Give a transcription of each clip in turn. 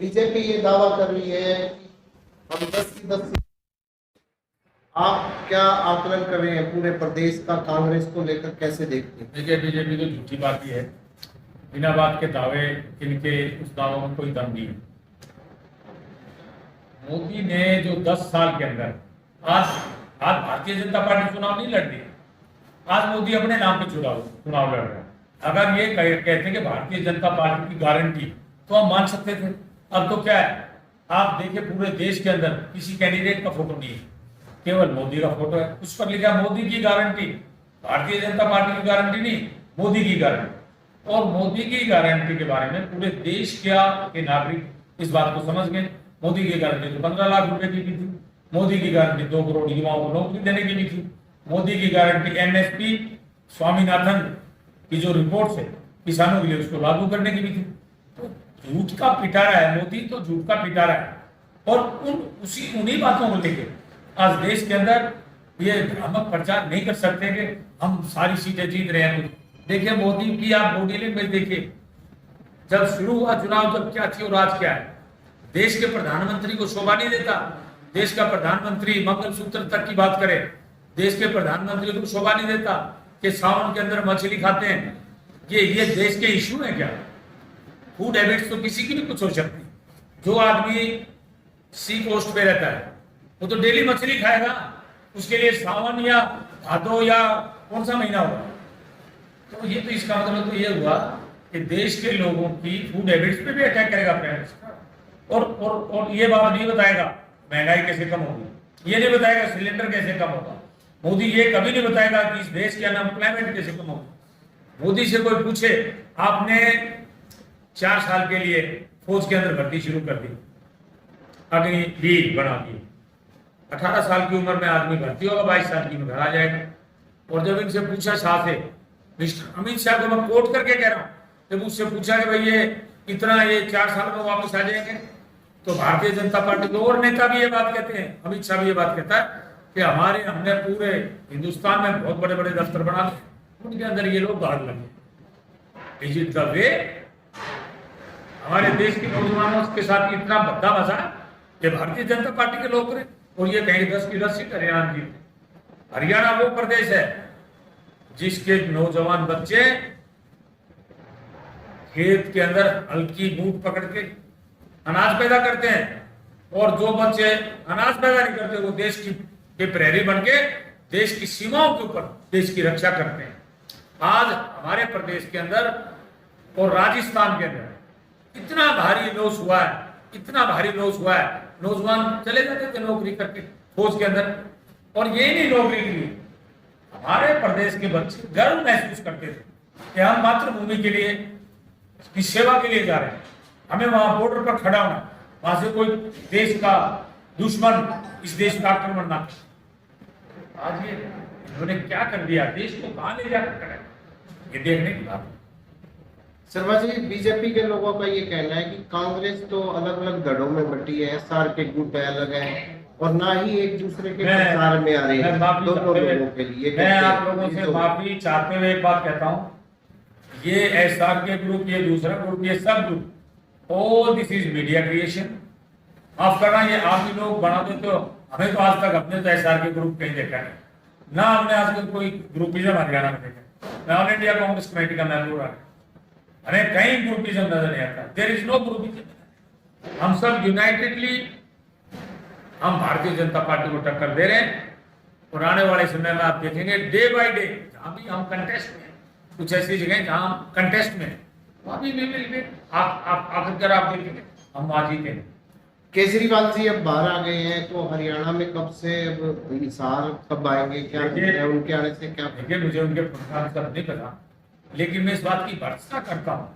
BJP ये दावा कर रही है कि हम 10 की 10 आप क्या आकलन कर रहे हैं पूरे प्रदेश का, कांग्रेस को लेकर कैसे देखते हैं? देखिए, बीजेपी तो झूठी बात ही है। बिना बात के दावे, इनके उस दावों में कोई दम नहीं है। मोदी ने जो 10 साल के अंदर आज भारतीय जनता पार्टी चुनाव नहीं लड़ रही है। आज मोदी अपने नाम पे चुनाव लड़ रहा है। अगर ये कहते कि भारतीय जनता पार्टी की गारंटी, तो हम मान सकते थे। अब तो क्या है, आप देखिए पूरे देश के अंदर किसी कैंडिडेट का फोटो नहीं है, केवल मोदी का फोटो है। उस पर लिखा मोदी की गारंटी, भारतीय जनता पार्टी की गारंटी नहीं, मोदी की गारंटी। और मोदी की गारंटी के बारे में पूरे देश के नागरिक इस बात को समझ गए। मोदी की गारंटी तो 15 लाख रुपए की भी थी। मोदी की गारंटी 2 करोड़ युवाओं को नौकरी देने की भी थी। मोदी की गारंटी एमएसपी स्वामीनाथन की जो रिपोर्ट है किसानों के लिए, उसको लागू करने की भी थी। तो झूठ का पिटारा है मोदी, तो झूठ का पिटारा है। और उन्हीं बातों को लेकर आज देश के अंदर ये भ्रामक प्रचार नहीं कर सकते कि हम सारी सीटें जीत रहे हैं। देखिए मोदी की आप बॉडी लैंग्वेज देखिए, जब शुरू हुआ चुनाव तब क्या थी और आज क्या है। देश के प्रधानमंत्री को शोभा नहीं देता। देश का प्रधानमंत्री मंगलसूत्र तक की बात करे, देश के प्रधानमंत्री को शोभा नहीं देता कि सावन के अंदर मछली खाते हैं। ये देश के इशू है क्या? फूड हैबिट्स तो किसी की भी कुछ हो सकती। जो आदमी सी कोस्ट पे रहता है वो तो डेली मछली खाएगा, उसके लिए सावन या भादो या कौन सा महीना होगा? तो ये तो इसका मतलब तो ये हुआ कि देश के लोगों की फूड हैबिट्स पे भी अटैक करेगा पेरेंट्स। और ये बात नहीं बताएगा महंगाई कैसे कम होगी, ये नहीं बताएगा सिलेंडर कैसे कम होगा। मोदी ये कभी नहीं बताएगा कि इस देश के अनएम्प्लॉयमेंट कैसे कम होगी। मोदी से कोई पूछे, आपने 4 साल के लिए फौज के अंदर भर्ती शुरू कर दी, अग्निवीर बना दी। 18 साल की उम्र में आदमी भर्ती होगा, 22 साल की में घर आ जाएगा। और जब इनसे पूछा शाह से, मिस्टर अमित शाह को मैं कोट करके कह रहा हूं, जब उससे पूछा कि भाई ये इतना ये 4 साल में वापस आ जाएंगे, तो भारतीय जनता पार्टी के और नेता भी ये बात कहते हैं, अमित शाह भी ये बात कहता है कि हमने पूरे हिंदुस्तान में बहुत बड़े बड़े दफ्तर बना लिए, उनके अंदर ये लोग बाहर लगे। Is it the way? हमारे देश के नौजवानों के साथ इतना भद्दा मजा कि भारतीय जनता पार्टी के लोग करें और ये कहीं 10 की 10 सीट हरियाणा की। हरियाणा वो प्रदेश है जिसके नौजवान बच्चे खेत के अंदर हल्की बूट पकड़ के अनाज पैदा करते हैं, और जो बच्चे अनाज पैदा नहीं करते वो देश के प्रहरी बन के देश की सीमाओं के ऊपर देश की रक्षा करते हैं। आज हमारे प्रदेश के अंदर और राजस्थान के अंदर इतना भारी लॉस हुआ है, इतना भारी लॉस हुआ है। नौजवान चले जाते थे नौकरी करके फौज के अंदर, और ये नहीं नौकरी के लिए हमारे प्रदेश के बच्चे गर्व महसूस करते थे कि हम मातृभूमि के लिए की सेवा के लिए जा रहे हैं। हमें वहां बॉर्डर पर खड़ा होना, वहां से कोई देश का दुश्मन इस देश का आक्रमण ना करे। आज ये इन्होंने क्या कर दिया, देश को कहां ले जाकर खड़ा है, ये देखने की बात है। शर्मा जी, बीजेपी के लोगों का ये कहना है कि कांग्रेस तो अलग अलग धड़ों में बटी है, एसआर के गुट अलग है और ना ही एक दूसरे के प्रचार में आ रहे हैं दोनों लोगों के लिए। मैं आप लोगों से माफी चाहते हुए एक बात कहता हूँ, ये एसआर के ग्रुप, ये दूसरा ग्रुप, ये सब group, all this is media creation. माफ करना, ये आप ही लोग बना देते हो। हमें तो आज तक अपने तो एसआर के ग्रुप कहीं देखा है ना, हमने आज तक कोई ग्रुपिज्म हरियाणा में देखा। मैं ऑल इंडिया कांग्रेस कमेटी का मेंबर रहा, हमें कहीं ग्रुपिज्म नजर नहीं आता। There is no groupism. हम सब यूनाइटेडली हम भारतीय जनता पार्टी को टक्कर दे रहे हैं, और आने वाले समय में आप देखेंगे डे बाय डे, जहां भी हम कंटेस्ट में, कुछ ऐसी जगह जहां हम कंटेस्ट में, वहां भी आखिरकार आप देखेंगे हम वहां जीतेंगे। केजरीवाल जी अब बाहर आ गए हैं, तो हरियाणा में कब से अब हिसार कब आएंगे, क्या उनके आने से क्या? देखिए, मुझे उनके प्रोग्राम का नहीं पता, लेकिन मैं इस बात की भर्त्सना करता हूं,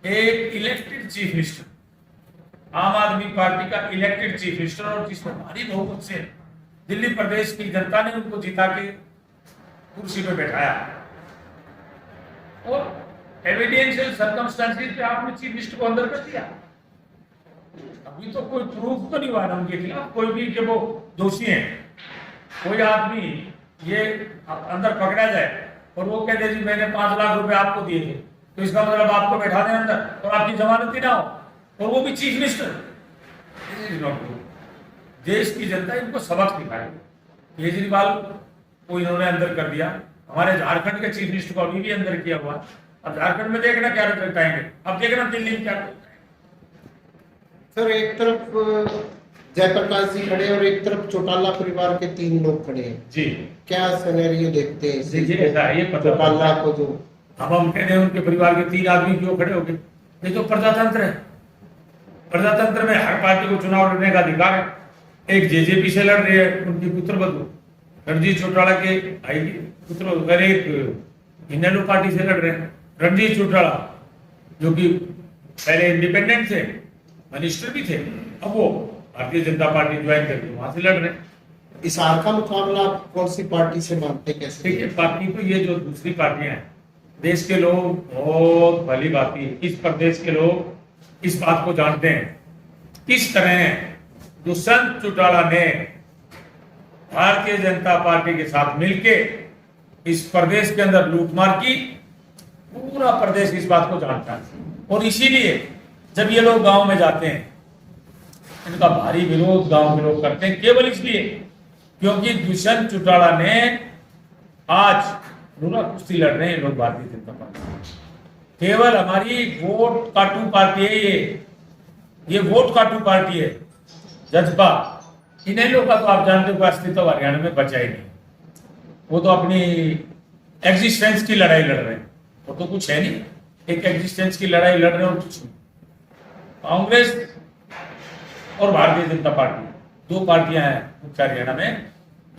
एक इलेक्टेड चीफ मिनिस्टर, आम आदमी पार्टी का इलेक्टेड चीफ मिनिस्टर, और जिसको भारी बहुमत से दिल्ली प्रदेश की जनता ने उनको जिता के कुर्सी पे बैठाया, और एविडेंशियल सर्कमस्टेंसेस पे आपने चीफ मिनिस्टर को अंदर कर दिया। अभी तो कोई प्रूफ तो नहीं हुआ ना उनके खिलाफ कोई भी कि वो दोषी हैं। कोई आदमी ये अंदर पकड़ा जाए और वो कहते जी मैंने 5 लाख रुपए आपको दिए थे, तो इसका मतलब आपको बैठा दें अंदर और आपकी जमानत ही ना हो, और वो भी चीफ मिनिस्टर। देश की जनता इनको सबक सिखाएगी। केजरीवाल को इन्होंने अंदर कर दिया, हमारे झारखंड के चीफ मिनिस्टर को अभी भी अंदर किया हुआ। अब झारखंड में देखना क्या रिजल्ट आएंगे, अब देखना दिल्ली में क्या करता है। सर एक तरफ जयप्रकाश जी खड़े और एक तरफ चौटाला परिवार के 3 लोग खड़े हैं जी, क्या सिनेरियो देखते हैं? देखिए ऐसा है, ये चौटाला को जो अब हम कह रहे हैं उनके परिवार के 3 आदमी क्यों खड़े हो गए? ये तो प्रजातंत्र है। प्रजातंत्र में हर पार्टी को चुनाव लड़ने का अधिकार है। एक जेजेपी से लड़ रही है उनकी पुत्रवधू रणजीत चौटाला के आएगी पुत्र, अगर एक इनेलो पार्टी से लड़ रहे हैं रणजीत चौटाला, जो कि पहले इंडिपेंडेंट थे, मिनिस्टर भी थे, अब वो भारतीय जनता पार्टी ज्वाइन करके वहां से लड़ रहे हैं। इस हार का मुकाबला आप कौन सी पार्टी से मानते हैं, कैसे? देखिए बाकी तो ये जो दूसरी पार्टियां हैं, देश के लोग बहुत भली भांति, इस प्रदेश के लोग इस बात को जानते हैं किस तरह दुष्यंत चौटाला ने भारतीय जनता पार्टी के साथ मिलके इस प्रदेश के अंदर लूटमार की। पूरा प्रदेश इस बात को जानता है और इसीलिए जब ये लोग गांव में जाते हैं इनका भारी विरोध गांव के लोग करते हैं, केवल इसलिए क्योंकि दुष्यंत चौटाला ने आज पूरा कुश्ती लड़ रहे हैं लोग भारतीय जनता पार्टी। केवल हमारी वोट काटू पार्टी है ये वोट काटू पार्टी है। जज्बा इन्हें लोगों का तो आप जानते हो अस्तित्व हरियाणा में बचा ही नहीं, वो तो अपनी एग्जिस्टेंस की लड़ाई लड़ रहे हैं, वो तो कुछ है नहीं, एक एग्जिस्टेंस की लड़ाई लड़ रहे हैं और कुछ नहीं। कांग्रेस और भारतीय जनता पार्टी 2 पार्टियां हैं मुख्य हरियाणा में,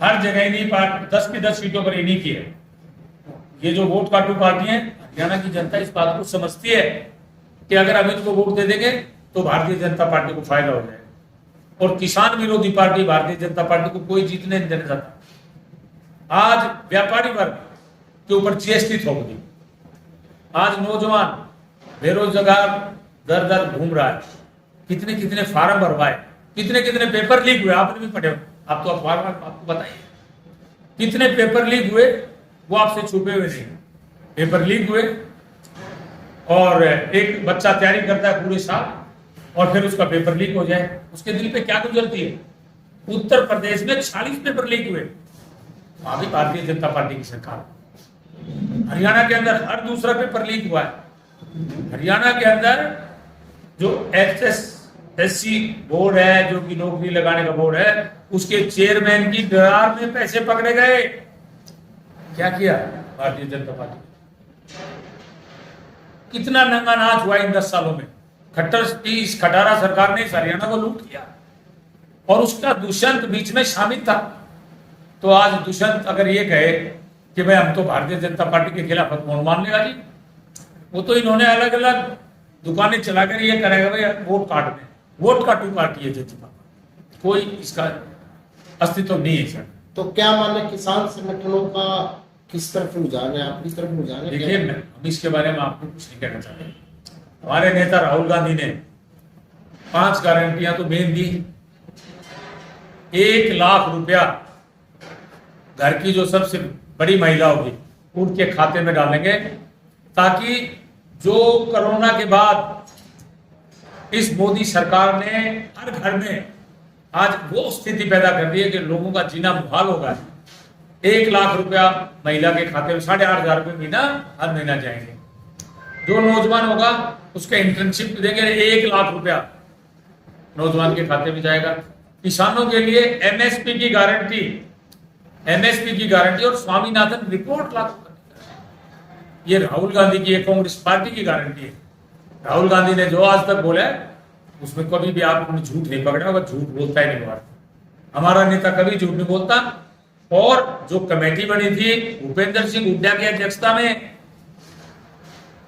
हर जगह इन्हीं 10 की 10 सीटों पर इन्हीं की है। ये जो वोट काटू पार्टी है, हरियाणा की जनता इस बात को समझती है कि अगर हम इनको वोट दे देंगे तो भारतीय जनता पार्टी को फायदा हो जाएगा, और किसान विरोधी पार्टी भारतीय जनता पार्टी को कोई जीतने नहीं देना चाहता। आज व्यापारी वर्ग के ऊपर जीएसटी थोप दी, आज नौजवान बेरोजगार दर दर घूम रहा है, कितने कितने फार्म भरवाए, कितने कितने पेपर लीक हुए, आपने भी पढ़े, आप तो अखबार में आपको बताइए कितने पेपर लीक हुए, वो आपसे छुपे हुए नहीं, पेपर लीक हुए। और एक बच्चा तैयारी करता है पूरे साल और फिर उसका पेपर लीक हो जाए, उसके दिल पे क्या गुजरती है? उत्तर प्रदेश में 40 पेपर लीक हुए, वहां भी भारतीय जनता पार्टी की सरकार। हरियाणा के अंदर हर दूसरा पेपर लीक हुआ है। हरियाणा के अंदर जो एसएससी बोर्ड है, जो कि नौकरी लगाने का बोर्ड है, उसके चेयरमैन की दरार में पैसे पकड़े गए। क्या किया भारतीय जनता पार्टी? कितना नंगा नाच हुआ इन 10 सालों में। खट्टर की इस खटारा सरकार ने इस हरियाणा को लूट किया और उसका दुष्यंत बीच में शामिल था। तो आज दुष्यंत अगर ये कहे कि भाई हम तो भारतीय जनता पार्टी के खिलाफ, कौन मान लेगा जी? वो तो इन्होंने अलग अलग दुकानें चलाकर ये करेगा भाई वोट काट दें, वोट काटू पार्टी है जनता, कोई इसका अस्तित्व नहीं है सर। तो क्या माने किसान संगठनों का किस तरफ रुझान है, आपकी तरफ रुझान है? देखिए हम इसके बारे में आपको कुछ नहीं कहना चाहते। हमारे नेता राहुल गांधी ने 5 गारंटियां तो मेन दी। 1 लाख रुपया घर की जो सबसे बड़ी महिला होगी उनके खाते में डालेंगे, ताकि जो कोरोना के बाद इस मोदी सरकार ने हर घर में आज वो स्थिति पैदा कर दी है कि लोगों का जीना मुहाल होगा। 1 लाख रुपया महिला के खाते में, 8,500 रुपये महीना हर महीना जाएंगे। जो नौजवान होगा उसके इंटर्नशिप देंगे, 1 लाख रुपया नौजवान के खाते में जाएगा। किसानों के लिए एमएसपी की गारंटी और स्वामीनाथन रिपोर्ट लागू करनी, ये राहुल गांधी की, कांग्रेस पार्टी की गारंटी है। राहुल गांधी ने जो आज तक बोला है उसमें कभी भी आपने झूठ नहीं पकड़ा होगा, झूठ बोलता ही नहीं हुआ। हमारा नेता कभी झूठ नहीं बोलता। और जो कमेटी बनी थी भूपेंद्र सिंह हुड्डा की अध्यक्षता में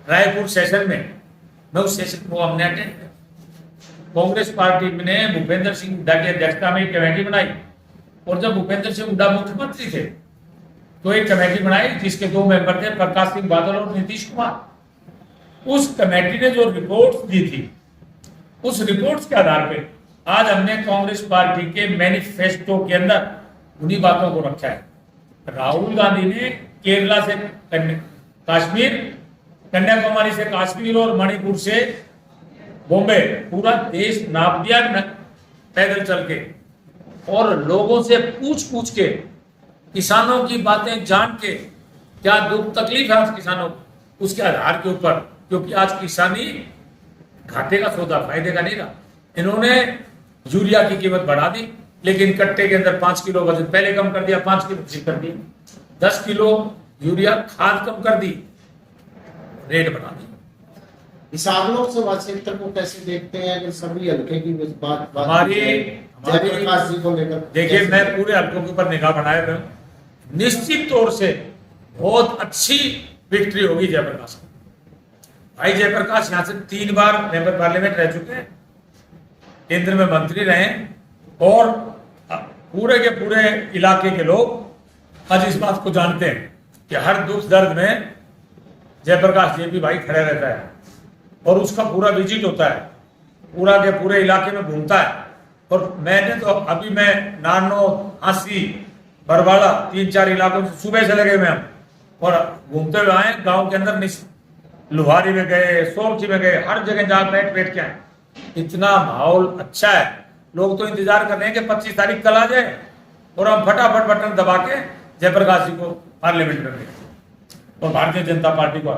रायपुर सेशन में, मैं उस सेशन को हमने अटेंड किया। कांग्रेस पार्टी ने भूपेंद्र सिंह हुड्डा की अध्यक्षता में एक कमेटी बनाई, और जब भूपेंद्र सिंह हुड्डा मुख्यमंत्री थे तो एक कमेटी बनाई जिसके 2 मेंबर थे, प्रकाश सिंह बादल और नीतीश कुमार। उस कमेटी ने जो रिपोर्ट दी थी, उस रिपोर्ट्स के आधार पे आज हमने कांग्रेस पार्टी के मैनिफेस्टो के अंदर उन्हीं बातों को रखा है। राहुल गांधी ने केरला से कश्मीर, कन्याकुमारी से कश्मीर और मणिपुर से बॉम्बे पूरा देश नाप दिया पैदल चल के, और लोगों से पूछ पूछ के, किसानों की बातें जान के, क्या दुख तकलीफ है आज किसानों को, उसके आधार के ऊपर, क्योंकि आज किसानी घाटे का सौदा, फायदे का नहीं रहा। इन्होंने यूरिया की कीमत बढ़ा दी, लेकिन कट्टे के अंदर 5 किलो वजन पहले कम कर दिया, 5 किलो फिर कर दिया, 10 किलो यूरिया खाद कम कर दी, रेट बढ़ा दी। इस आलोक समाज क्षेत्र को कैसे देखते हैं अगर सभी हल्के की बात हमारी जयप्रकाश जी को लेकर? देखिए, मैं पूरे हल्कों के ऊपर निगाह बनाए हुए हूं, निश्चित तौर से बहुत अच्छी विक्ट्री होगी जयप्रकाश। भाई जयप्रकाश यहाँ से 3 बार मेंबर पार्लियामेंट रह चुके हैं, केंद्र में मंत्री रहे, और पूरे के पूरे इलाके के लोग आज इस बात को जानते हैं कि हर दुख दर्द में जयप्रकाश जेपी भाई खड़े रहता है, और उसका पूरा विजिट होता है, पूरा के पूरे इलाके में घूमता है। और मैंने तो अभी मैं नानो, हांसी, बरवाड़ा 3-4 इलाकों से सुबह से लगे हुए हम, और घूमते हुए आए गांव के अंदर, लुहारी में गए, सोमची में गए, हर जगह जहाँ बैठ के आए। इतना माहौल अच्छा है, लोग तो इंतजार कर रहे हैं कि 25 तारीख कल आ जाए और हम फटाफट बटन दबा के जयप्रकाश जी को पार्लियामेंट में भेजें और भारतीय जनता पार्टी को।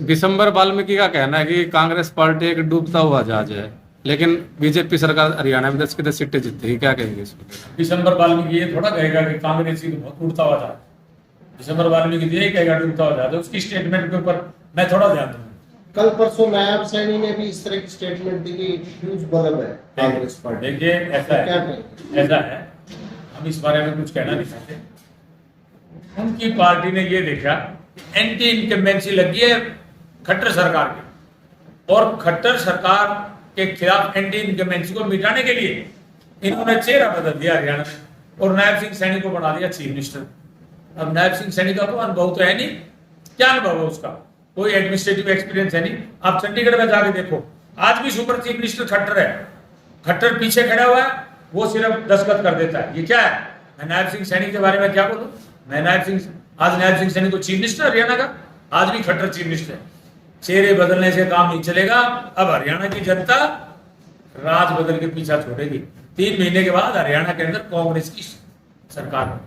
दिसंबर वाल्मीकि का कहना है कि कांग्रेस पार्टी एक डूबता हुआ जहाज है, लेकिन बीजेपी सरकार हरियाणा में 10 की 10 सीटें जीतेगी, क्या कहेंगे इसको? दिसंबर वाल्मीकि ये थोड़ा कहेगा कि कांग्रेस ही बहुत उड़ता हुआ जहाज, दिसंबर वाल्मीकि यही कहेगा डूबता हुआ जहाज, उसकी स्टेटमेंट के ऊपर मैं थोड़ा ध्यान दूंगा। कल परसों नायब सैनी ने भी इस तरह की स्टेटमेंट दी कि ह्यूज बदल है कांग्रेस पार्टी। देखिए, ऐसा क्या है, ऐसा है, हम इस बारे में कुछ कहना नहीं चाहते। उनकी पार्टी ने ये देखा एंटी इनकम्बेंसी लगी है खट्टर सरकार की, और खट्टर सरकार के खिलाफ एंटी इनकम्बेंसी को मिटाने के लिए इन्होंने चेहरा बदल दिया हरियाणा में, और नायब सिंह सैनी को बना दिया चीफ मिनिस्टर। अब नायब सिंह सैनी का तो अनुभव तो है नहीं, क्या अनुभव है उसका? कोई एडमिनिस्ट्रेटिव एक्सपीरियंस है नहीं। आप चंडीगढ़ में जाके देखो, आज भी सुपर चीफ मिनिस्टर खट्टर है, खट्टर पीछे खड़ा हुआ है, वो सिर्फ दस्तखत कर देता है। ये क्या है? मैं नायब सिंह सैनी के बारे में क्या बोलूं? मैं आज नायब सिंह सैनी को चीफ मिनिस्टर हरियाणा का, आज भी खट्टर चीफ मिनिस्टर है। चेहरे बदलने से काम नहीं चलेगा। अब हरियाणा की जनता राज बदल के पीछा छोड़ेगी। 3 महीने के बाद हरियाणा के अंदर कांग्रेस की सरकार है।